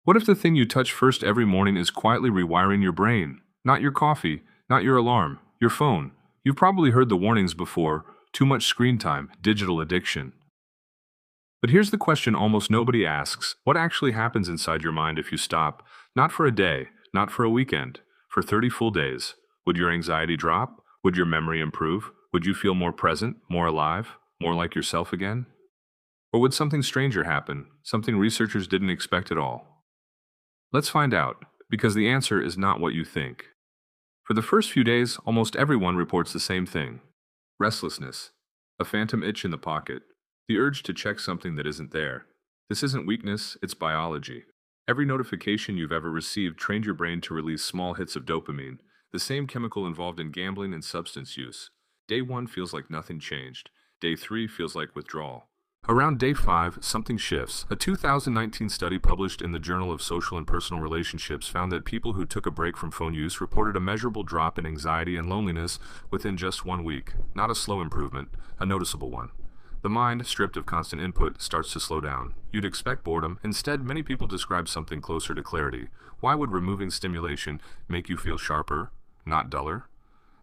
What if the thing you touch first every morning is quietly rewiring your brain? Not your coffee, not your alarm, your phone. You've probably heard the warnings before: too much screen time, digital addiction. But here's the question almost nobody asks: what actually happens inside your mind if you stop? Not for a day, not for a weekend, for 30 full days. Would your anxiety drop? Would your memory improve? Would you feel more present, more alive, more like yourself again? Or would something stranger happen, something researchers didn't expect at all? Let's find out, because the answer is not what you think. For the first few days, almost everyone reports the same thing: restlessness, a phantom itch in the pocket, the urge to check something that isn't there. This isn't weakness, it's biology. Every notification you've ever received trained your brain to release small hits of dopamine, the same chemical involved in gambling and substance use. Day 1 feels like nothing changed. Day 3 feels like withdrawal. Around day 5, something shifts. A 2019 study published in the Journal of Social and Personal Relationships found that people who took a break from phone use reported a measurable drop in anxiety and loneliness within just 1 week. Not a slow improvement, a noticeable one. The mind, stripped of constant input, starts to slow down. You'd expect boredom. Instead, many people describe something closer to clarity. Why would removing stimulation make you feel sharper, not duller?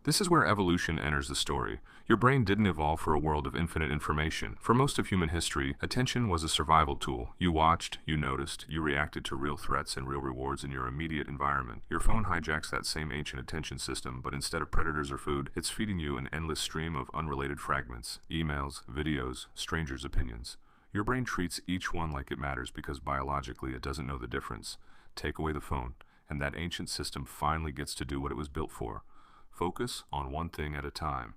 This is where evolution enters the story. Your brain didn't evolve for a world of infinite information. For most of human history, attention was a survival tool. You watched, you noticed, you reacted to real threats and real rewards in your immediate environment. Your phone hijacks that same ancient attention system, but instead of predators or food, it's feeding you an endless stream of unrelated fragments: emails, videos, strangers' opinions. Your brain treats each one like it matters because biologically it doesn't know the difference. Take away the phone, and that ancient system finally gets to do what it was built for: focus on one thing at a time.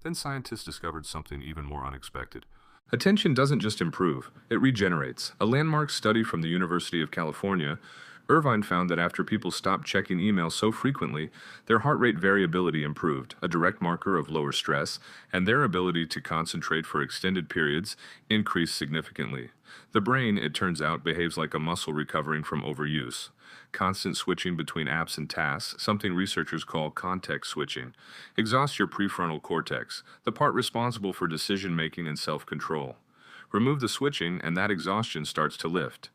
Then scientists discovered something even more unexpected. Attention doesn't just improve, it regenerates. A landmark study from the University of California, Irvine found that after people stopped checking email so frequently, their heart rate variability improved, a direct marker of lower stress, and their ability to concentrate for extended periods increased significantly. The brain, it turns out, behaves like a muscle recovering from overuse. Constant switching between apps and tasks, something researchers call context switching, exhausts your prefrontal cortex, the part responsible for decision-making and self-control. Remove the switching, and that exhaustion starts to lift.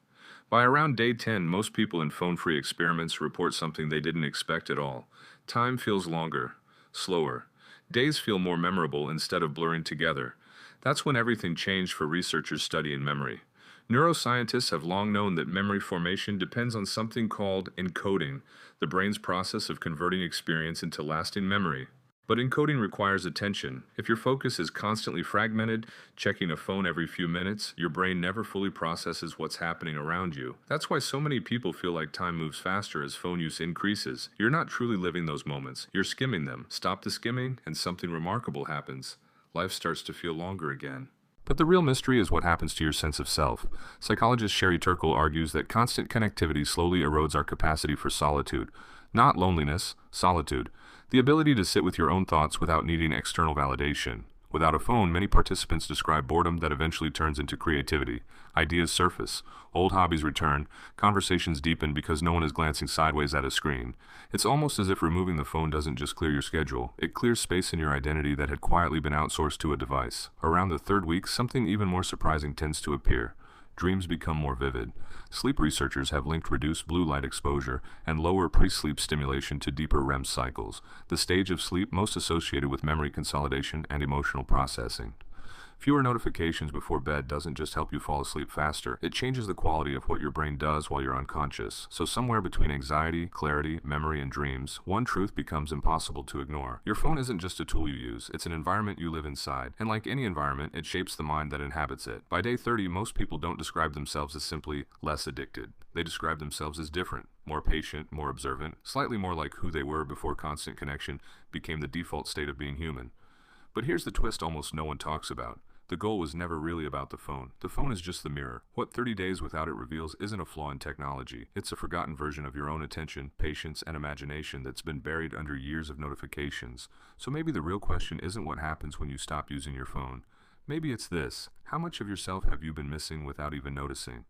By around day 10, most people in phone-free experiments report something they didn't expect at all. Time feels longer, slower. Days feel more memorable instead of blurring together. That's when everything changed for researchers studying memory. Neuroscientists have long known that memory formation depends on something called encoding, the brain's process of converting experience into lasting memory. But encoding requires attention. If your focus is constantly fragmented, checking a phone every few minutes, your brain never fully processes what's happening around you. That's why so many people feel like time moves faster as phone use increases. You're not truly living those moments, you're skimming them. Stop the skimming, and something remarkable happens. Life starts to feel longer again. But the real mystery is what happens to your sense of self. Psychologist Sherry Turkle argues that constant connectivity slowly erodes our capacity for solitude. Not loneliness, solitude. The ability to sit with your own thoughts without needing external validation. Without a phone, many participants describe boredom that eventually turns into creativity. Ideas surface, old hobbies return, conversations deepen because no one is glancing sideways at a screen. It's almost as if removing the phone doesn't just clear your schedule, it clears space in your identity that had quietly been outsourced to a device. Around the third week, something even more surprising tends to appear. Dreams become more vivid. Sleep researchers have linked reduced blue light exposure and lower pre-sleep stimulation to deeper REM cycles, the stage of sleep most associated with memory consolidation and emotional processing. Fewer notifications before bed doesn't just help you fall asleep faster, it changes the quality of what your brain does while you're unconscious. So somewhere between anxiety, clarity, memory, and dreams, one truth becomes impossible to ignore. Your phone isn't just a tool you use, it's an environment you live inside. And like any environment, it shapes the mind that inhabits it. By day 30, most people don't describe themselves as simply less addicted. They describe themselves as different, more patient, more observant, slightly more like who they were before constant connection became the default state of being human. But here's the twist almost no one talks about. The goal was never really about the phone. The phone is just the mirror. What 30 days without it reveals isn't a flaw in technology. It's a forgotten version of your own attention, patience, and imagination that's been buried under years of notifications. So maybe the real question isn't what happens when you stop using your phone. Maybe it's this: how much of yourself have you been missing without even noticing?